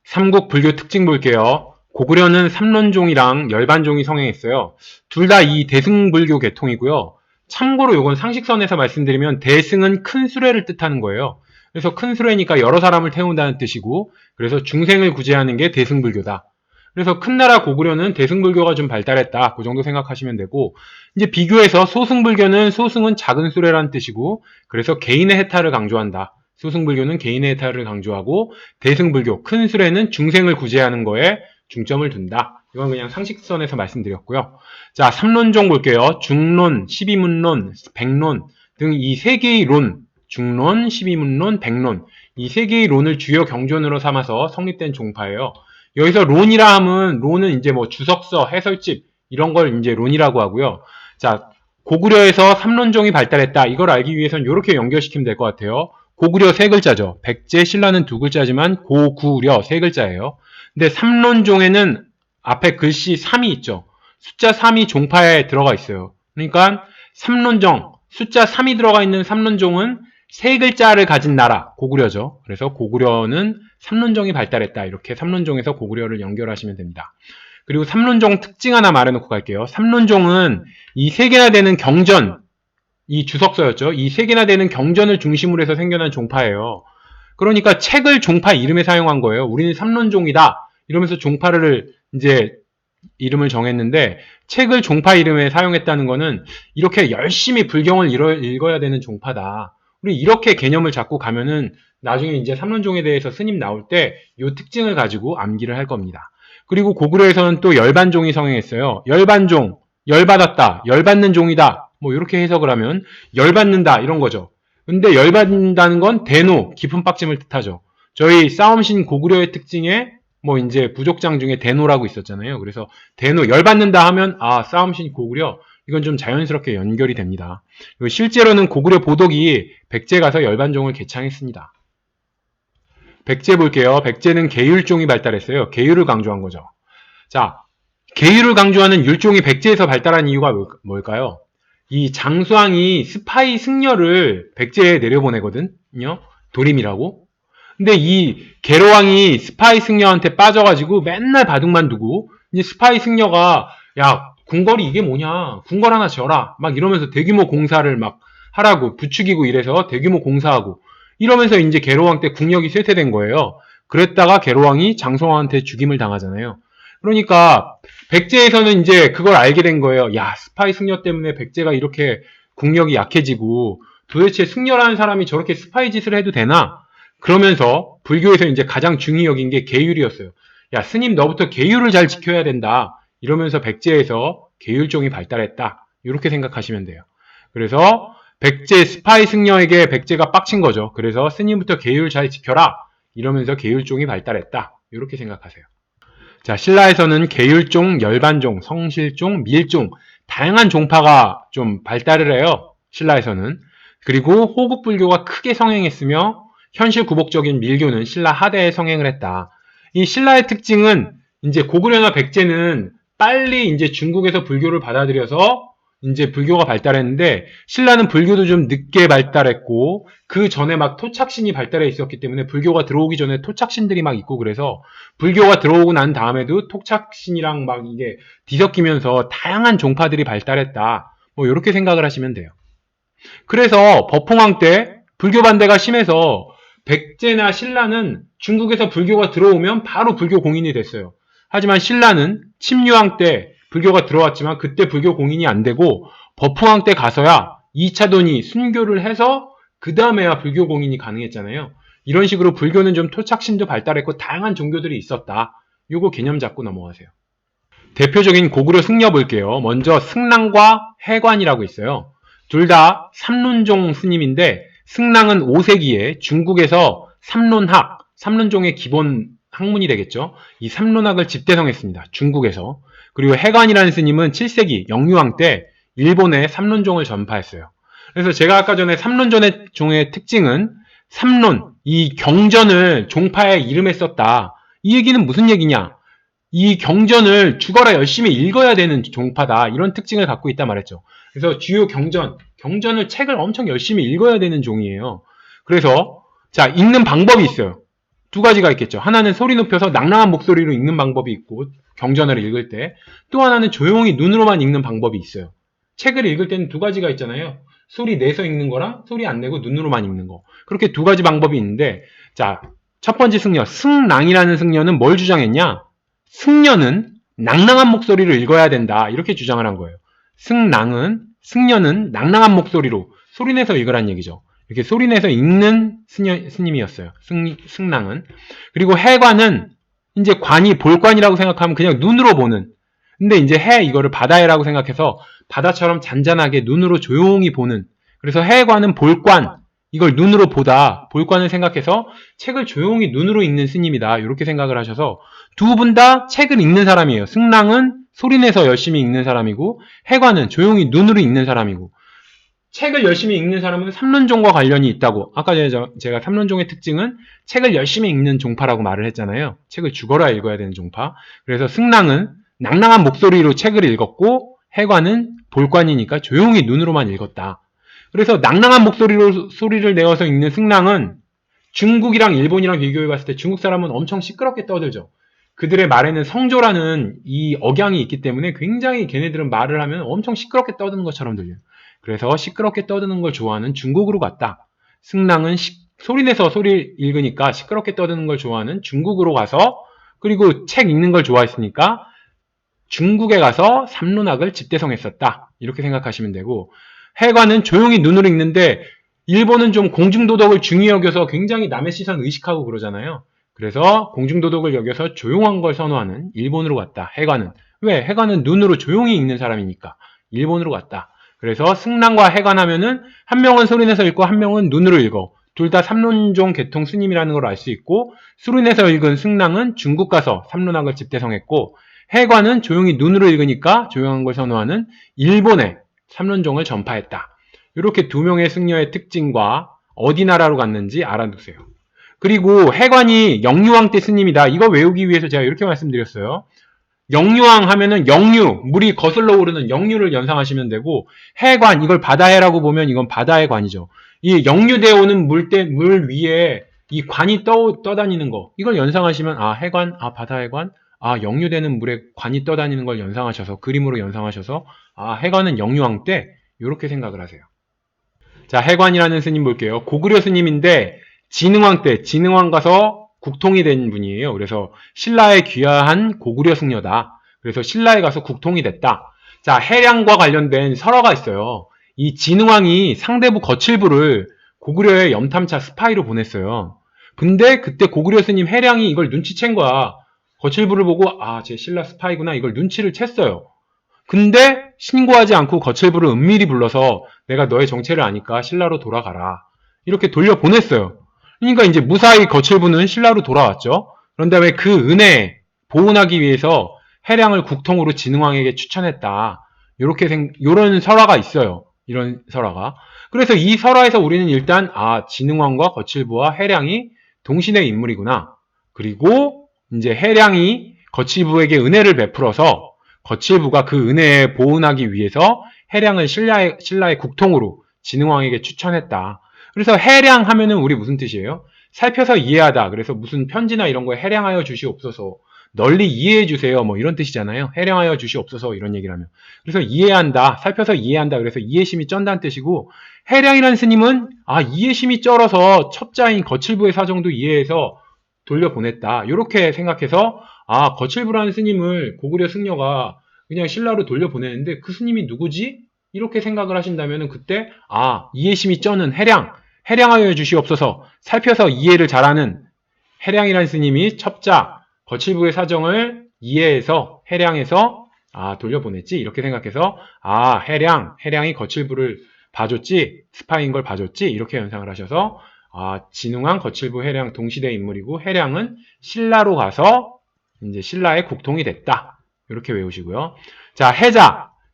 삼국 불교 특징 볼게요. 고구려는 삼론종이랑 열반종이 성행했어요. 둘 다 이 대승불교 계통이고요. 참고로 이건 상식선에서 말씀드리면 대승은 큰 수레를 뜻하는 거예요. 그래서 큰 수레니까 여러 사람을 태운다는 뜻이고, 그래서 중생을 구제하는 게 대승불교다. 그래서 큰 나라 고구려는 대승불교가 좀 발달했다. 그 정도 생각하시면 되고, 이제 비교해서 소승불교는 소승은 작은 수레라는 뜻이고, 그래서 개인의 해탈을 강조한다. 소승불교는 개인의 해탈을 강조하고, 대승불교, 큰 수레는 중생을 구제하는 거에 중점을 둔다. 이건 그냥 상식선에서 말씀드렸고요. 자, 삼론종 볼게요. 중론, 십이문론, 백론 등 이 세 개의 론, 중론, 십이문론, 백론, 이 세 개의 론을 주요 경전으로 삼아서 성립된 종파예요. 여기서 론이라 하면, 론은 이제 뭐 주석서, 해설집, 이런 걸 이제 론이라고 하고요. 자, 고구려에서 삼론종이 발달했다. 이걸 알기 위해서는 이렇게 연결시키면 될 것 같아요. 고구려 세 글자죠. 백제, 신라는 두 글자지만 고구려 세 글자예요. 근데 삼론종에는 앞에 글씨 3이 있죠. 숫자 3이 종파에 들어가 있어요. 그러니까 삼론종, 숫자 3이 들어가 있는 삼론종은 세 글자를 가진 나라, 고구려죠. 그래서 고구려는 삼론종이 발달했다. 이렇게 삼론종에서 고구려를 연결하시면 됩니다. 그리고 삼론종 특징 하나 말해놓고 갈게요. 삼론종은 이 세 개나 되는 경전, 이 주석서였죠. 이 세 개나 되는 경전을 중심으로 해서 생겨난 종파예요. 그러니까 책을 종파 이름에 사용한 거예요. 우리는 삼론종이다. 이러면서 종파를 이제 이름을 정했는데, 책을 종파 이름에 사용했다는 거는 이렇게 열심히 불경을 읽어야 되는 종파다. 우리 이렇게 개념을 잡고 가면은 나중에 이제 삼론종에 대해서 스님 나올 때 이 특징을 가지고 암기를 할 겁니다. 그리고 고구려에서는 또 열반종이 성행했어요. 열반종, 열받았다, 열받는 종이다. 뭐 이렇게 해석을 하면 열받는다 이런 거죠. 근데 열받는다는 건 대노, 깊은 빡침을 뜻하죠. 저희 싸움신 고구려의 특징에 뭐 이제 부족장 중에 대노라고 있었잖아요. 그래서 대노, 열받는다 하면 아, 싸움신 고구려, 이건 좀 자연스럽게 연결이 됩니다. 그리고 실제로는 고구려 보덕이 백제 가서 열반종을 개창했습니다. 백제 볼게요. 백제는 계율종이 발달했어요. 계율을 강조한 거죠. 자, 계율을 강조하는 율종이 백제에서 발달한 이유가 뭘까요? 이 장수왕이 스파이 승려를 백제에 내려보내거든요. 도림이라고. 근데 이 계로왕이 스파이 승려한테 빠져가지고 맨날 바둑만 두고, 이제 스파이 승려가 야, 궁궐이 이게 뭐냐, 궁궐 하나 지어라 막 이러면서 대규모 공사를 막 하라고 부추기고, 이래서 대규모 공사하고 이러면서 이제 계로왕 때 국력이 쇠퇴된 거예요. 그랬다가 계로왕이 장성왕한테 죽임을 당하잖아요. 그러니까 백제에서는 이제 그걸 알게 된 거예요. 야, 스파이 승려 때문에 백제가 이렇게 국력이 약해지고, 도대체 승려라는 사람이 저렇게 스파이 짓을 해도 되나? 그러면서 불교에서 이제 가장 중히 여긴 게 계율이었어요. 야, 스님 너부터 계율을 잘 지켜야 된다. 이러면서 백제에서 계율종이 발달했다. 이렇게 생각하시면 돼요. 그래서 백제 스파이 승려에게 백제가 빡친 거죠. 그래서 스님부터 계율 잘 지켜라. 이러면서 계율종이 발달했다. 이렇게 생각하세요. 자, 신라에서는 계율종, 열반종, 성실종, 밀종, 다양한 종파가 좀 발달을 해요. 신라에서는. 그리고 호국불교가 크게 성행했으며 현실 구복적인 밀교는 신라 하대에 성행을 했다. 이 신라의 특징은 이제 고구려나 백제는 빨리 이제 중국에서 불교를 받아들여서 이제 불교가 발달했는데, 신라는 불교도 좀 늦게 발달했고, 그 전에 막 토착신이 발달해 있었기 때문에 불교가 들어오기 전에 토착신들이 막 있고, 그래서 불교가 들어오고 난 다음에도 토착신이랑 막 이게 뒤섞이면서 다양한 종파들이 발달했다. 뭐 이렇게 생각을 하시면 돼요. 그래서 법홍왕 때 불교 반대가 심해서 백제나 신라는 중국에서 불교가 들어오면 바로 불교 공인이 됐어요. 하지만 신라는 침류왕 때 불교가 들어왔지만 그때 불교 공인이 안 되고, 법홍왕 때 가서야 2차돈이 순교를 해서 그 다음에야 불교 공인이 가능했잖아요. 이런 식으로 불교는 좀 토착신도 발달했고 다양한 종교들이 있었다. 요거 개념 잡고 넘어가세요. 대표적인 고구려 승려 볼게요. 먼저 승랑과 해관이라고 있어요. 둘 다 삼론종 스님인데, 승랑은 5세기에 중국에서 삼론학, 삼론종의 기본 학문이 되겠죠. 이 삼론학을 집대성했습니다. 중국에서. 그리고 해관이라는 스님은 7세기 영유왕 때 일본에 삼론종을 전파했어요. 그래서 제가 아까 전에 삼론종의 특징은 삼론, 이 경전을 종파의 이름에 썼다. 이 얘기는 무슨 얘기냐? 이 경전을 죽어라 열심히 읽어야 되는 종파다. 이런 특징을 갖고 있다 말했죠. 그래서 주요 경전을 책을 엄청 열심히 읽어야 되는 종이에요. 그래서 자, 읽는 방법이 있어요. 두 가지가 있겠죠. 하나는 소리 높여서 낭낭한 목소리로 읽는 방법이 있고, 경전을 읽을 때. 또 하나는 조용히 눈으로만 읽는 방법이 있어요. 책을 읽을 때는 두 가지가 있잖아요. 소리 내서 읽는 거랑 소리 안 내고 눈으로만 읽는 거. 그렇게 두 가지 방법이 있는데, 자, 첫 번째 승려, 승낭이라는 승려는 뭘 주장했냐? 승려는 낭낭한 목소리로 읽어야 된다. 이렇게 주장을 한 거예요. 승려는 낭낭한 목소리로 소리내서 읽으란 얘기죠. 이렇게 소리내서 읽는 스님이었어요. 승낭은. 그리고 해관은 이제 관이 볼관이라고 생각하면 그냥 눈으로 보는. 근데 이제 이거를 바다해라고 생각해서 바다처럼 잔잔하게 눈으로 조용히 보는. 그래서 해관은 볼관, 이걸 눈으로 보다, 볼관을 생각해서 책을 조용히 눈으로 읽는 스님이다. 이렇게 생각을 하셔서 두 분 다 책을 읽는 사람이에요. 승낭은 소리내서 열심히 읽는 사람이고, 해관은 조용히 눈으로 읽는 사람이고, 책을 열심히 읽는 사람은 삼론종과 관련이 있다고. 아까 제가 삼론종의 특징은 책을 열심히 읽는 종파라고 말을 했잖아요. 책을 죽어라 읽어야 되는 종파. 그래서 승낭은 낭낭한 목소리로 책을 읽었고, 해관은 볼관이니까 조용히 눈으로만 읽었다. 그래서 낭낭한 목소리로 소리를 내어서 읽는 승낭은 중국이랑 일본이랑 비교해 봤을 때 중국 사람은 엄청 시끄럽게 떠들죠. 그들의 말에는 성조라는 이 억양이 있기 때문에 굉장히 걔네들은 말을 하면 엄청 시끄럽게 떠드는 것처럼 들려요. 그래서 시끄럽게 떠드는 걸 좋아하는 중국으로 갔다. 승낭은 소리내서 소리 읽으니까 시끄럽게 떠드는 걸 좋아하는 중국으로 가서, 그리고 책 읽는 걸 좋아했으니까 중국에 가서 삼론학을 집대성했었다. 이렇게 생각하시면 되고, 해관은 조용히 눈으로 읽는데 일본은 좀 공중도덕을 중히 여겨서 굉장히 남의 시선 의식하고 그러잖아요. 그래서 공중도덕을 여겨서 조용한 걸 선호하는 일본으로 갔다. 해관은. 왜? 해관은 눈으로 조용히 읽는 사람이니까 일본으로 갔다. 그래서 승낭과 해관하면은 한 명은 소리내서 읽고 한 명은 눈으로 읽어. 둘 다 삼론종 계통 스님이라는 걸 알 수 있고, 소리내서 읽은 승낭은 중국 가서 삼론학을 집대성했고, 해관은 조용히 눈으로 읽으니까 조용한 걸 선호하는 일본에 삼론종을 전파했다. 이렇게 두 명의 승려의 특징과 어디 나라로 갔는지 알아두세요. 그리고 해관이 영유왕 때 스님이다. 이거 외우기 위해서 제가 이렇게 말씀드렸어요. 영유왕 하면은 영유, 물이 거슬러 오르는 영유를 연상하시면 되고, 해관, 이걸 바다해라고 보면 이건 바다의 관이죠. 이 영유되어 오는 물 위에 이 관이 떠다니는 거, 이걸 연상하시면, 해관, 바다의 관, 영유되는 물에 관이 떠다니는 걸 연상하셔서, 그림으로 연상하셔서, 해관은 영유왕 때, 이렇게 생각을 하세요. 자, 해관이라는 스님 볼게요. 고구려 스님인데, 진흥왕 때, 진흥왕 가서 국통이 된 분이에요. 그래서 신라에 귀화한 고구려 승려다. 그래서 신라에 가서 국통이 됐다. 자, 해량과 관련된 설화가 있어요. 이 진흥왕이 상대부 거칠부를 고구려의 염탐차 스파이로 보냈어요. 근데 그때 고구려 스님 해량이 이걸 눈치챈 거야. 거칠부를 보고 쟤 신라 스파이구나, 이걸 눈치를 챘어요. 근데 신고하지 않고 거칠부를 은밀히 불러서 내가 너의 정체를 아니까 신라로 돌아가라, 이렇게 돌려보냈어요. 그러니까 이제 무사히 거칠부는 신라로 돌아왔죠. 그런 다음에 그 은혜 보존하기 위해서 해량을 국통으로 진흥왕에게 추천했다. 요런 설화가 있어요. 이런 설화가. 그래서 이 설화에서 우리는 일단 진흥왕과 거칠부와 해량이 동신의 인물이구나. 그리고 이제 해량이 거칠부에게 은혜를 베풀어서 거칠부가 그 은혜에 보존하기 위해서 해량을 신라의 국통으로 진흥왕에게 추천했다. 그래서 해량 하면은 우리 무슨 뜻이에요? 살펴서 이해하다. 그래서 무슨 편지나 이런 거에 해량하여 주시옵소서, 널리 이해해 주세요, 뭐 이런 뜻이잖아요. 해량하여 주시옵소서 이런 얘기를 하면. 그래서 이해한다, 살펴서 이해한다. 그래서 이해심이 쩐다는 뜻이고, 해량이라는 스님은 이해심이 쩔어서 첩자인 거칠부의 사정도 이해해서 돌려보냈다. 이렇게 생각해서 거칠부라는 스님을 고구려 승려가 그냥 신라로 돌려보내는데 그 스님이 누구지? 이렇게 생각을 하신다면 그때 이해심이 쩌는 해량하여 주시옵소서, 살펴서 이해를 잘하는 해량이라는 스님이 첩자 거칠부의 사정을 이해해서 해량해서 돌려보냈지, 이렇게 생각해서 해량이 거칠부를 봐줬지, 스파인 걸 봐줬지, 이렇게 연상을 하셔서 진흥왕, 거칠부, 해량 동시대 인물이고, 해량은 신라로 가서 이제 신라의 국통이 됐다. 이렇게 외우시고요. 자,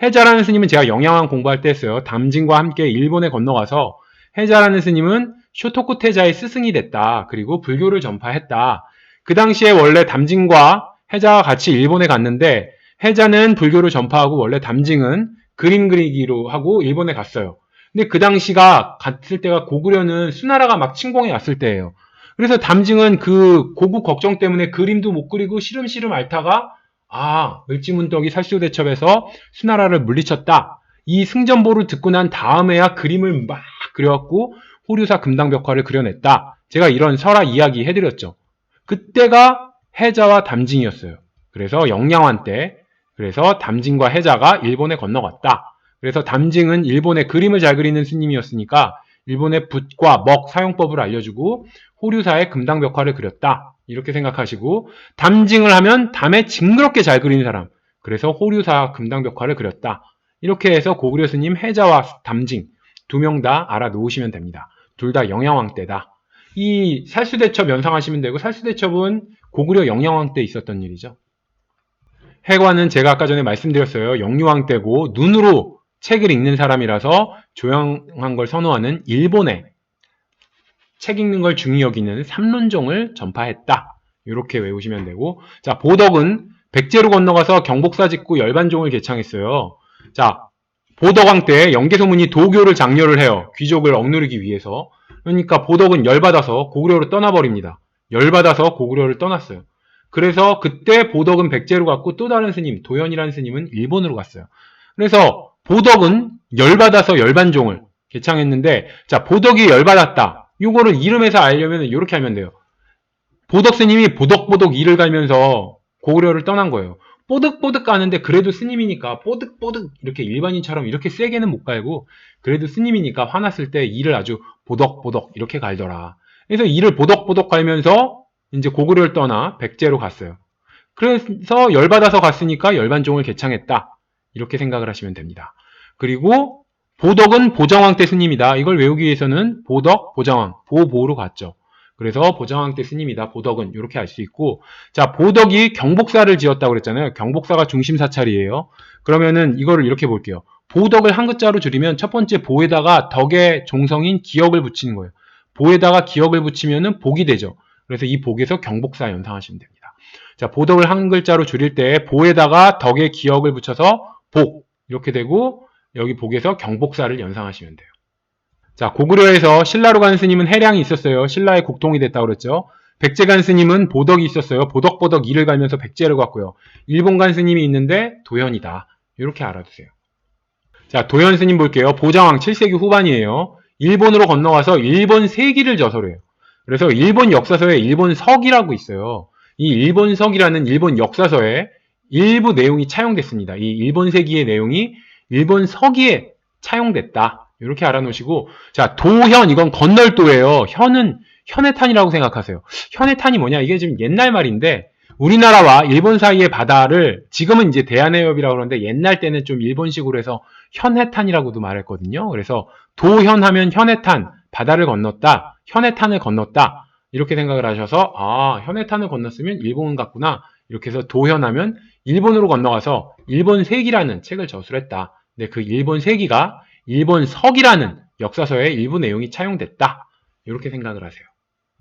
해자라는 스님은 제가 영양왕 공부할 때 했어요. 담진과 함께 일본에 건너가서 해자라는 스님은 쇼토쿠 태자의 스승이 됐다. 그리고 불교를 전파했다. 그 당시에 원래 담진과 해자와 같이 일본에 갔는데, 해자는 불교를 전파하고 원래 담진은 그림 그리기로 하고 일본에 갔어요. 근데 그 당시가 갔을 때가 고구려는 수나라가 막 침공해 왔을 때예요. 그래서 담징은 그 고국 걱정 때문에 그림도 못 그리고 시름시름 앓다가 을지문덕이 살수대첩에서 수나라를 물리쳤다. 이 승전보를 듣고 난 다음에야 그림을 막 그려갖고 호류사 금당벽화를 그려냈다. 제가 이런 설화 이야기 해드렸죠. 그때가 해자와 담징이었어요. 그래서 영양환 때, 그래서 담징과 해자가 일본에 건너갔다. 그래서 담징은 일본의 그림을 잘 그리는 스님이었으니까 일본의 붓과 먹 사용법을 알려주고 호류사의 금당벽화를 그렸다. 이렇게 생각하시고, 담징을 하면 담에 징그럽게 잘 그리는 사람. 그래서 호류사 금당벽화를 그렸다. 이렇게 해서 고구려 스님 해자와 담징 두 명 다 알아놓으시면 됩니다. 둘 다 영양왕 때다. 이 살수대첩 연상하시면 되고, 살수대첩은 고구려 영양왕 때 있었던 일이죠. 해관은 제가 아까 전에 말씀드렸어요. 영유왕 때고 눈으로 책을 읽는 사람이라서 조용한 걸 선호하는 일본에 책 읽는 걸 중히 여기는 삼론종을 전파했다. 이렇게 외우시면 되고, 자, 보덕은 백제로 건너가서 경복사 짓고 열반종을 개창했어요. 자, 보덕왕 때 영계소문이 도교를 장려를 해요. 귀족을 억누르기 위해서. 그러니까 보덕은 열받아서 고구려로 떠나버립니다. 열받아서 고구려를 떠났어요. 그래서 그때 보덕은 백제로 갔고 또 다른 스님, 도연이라는 스님은 일본으로 갔어요. 그래서 보덕은 열받아서 열반종을 개창했는데, 자, 보덕이 열받았다. 요거를 이름에서 알려면 이렇게 하면 돼요. 보덕 스님이 보덕보덕 이를 갈면서 고구려를 떠난 거예요. 뽀득뽀득 가는데 그래도 스님이니까 뽀득뽀득 이렇게 일반인처럼 이렇게 세게는 못 갈고, 그래도 스님이니까 화났을 때 이를 아주 보덕보덕 이렇게 갈더라. 그래서 이를 보덕보덕 갈면서 이제 고구려를 떠나 백제로 갔어요. 그래서 열받아서 갔으니까 열반종을 개창했다. 이렇게 생각을 하시면 됩니다. 그리고 보덕은 보정왕 때 스님이다. 이걸 외우기 위해서는 보덕, 보정왕, 보보로 갔죠. 그래서 보정왕 때 스님이다. 보덕은 이렇게 알 수 있고, 자, 보덕이 경복사를 지었다고 그랬잖아요. 경복사가 중심 사찰이에요. 그러면은 이거를 이렇게 볼게요. 보덕을 한 글자로 줄이면 첫 번째 보에다가 덕의 종성인 기역을 붙이는 거예요. 보에다가 기역을 붙이면은 복이 되죠. 그래서 이 복에서 경복사 연상하시면 됩니다. 자, 보덕을 한 글자로 줄일 때 보에다가 덕의 기역을 붙여서 복 이렇게 되고, 여기 복에서 경복사를 연상하시면 돼요. 자, 고구려에서 신라로 간 스님은 해량이 있었어요. 신라의 국통이 됐다고 그랬죠. 백제 간 스님은 보덕이 있었어요. 보덕보덕 이를 갈면서 백제를 갔고요. 일본 간 스님이 있는데 도연이다. 이렇게 알아두세요. 자, 도연 스님 볼게요. 보장왕 7세기 후반이에요. 일본으로 건너가서 일본 세기를 저서래요. 그래서 일본 역사서에 일본 석이라고 있어요. 이 일본 석이라는 일본 역사서에 일부 내용이 차용됐습니다. 이 일본 세기의 내용이 일본 서기에 차용됐다. 이렇게 알아놓으시고, 자, 도현, 이건 건널도예요. 현은 현해탄이라고 생각하세요. 현해탄이 뭐냐? 이게 지금 옛날 말인데, 우리나라와 일본 사이의 바다를 지금은 이제 대한해협이라고 그러는데 옛날 때는 좀 일본식으로 해서 현해탄이라고도 말했거든요. 그래서 도현하면 현해탄, 바다를 건넜다, 현해탄을 건넜다. 이렇게 생각을 하셔서 현해탄을 건넜으면 일본 같구나. 이렇게 해서 도현하면 일본으로 건너가서 일본 세기라는 책을 저술했다. 근데 그 일본 세기가 일본 석이라는 역사서에 일부 내용이 차용됐다. 이렇게 생각을 하세요.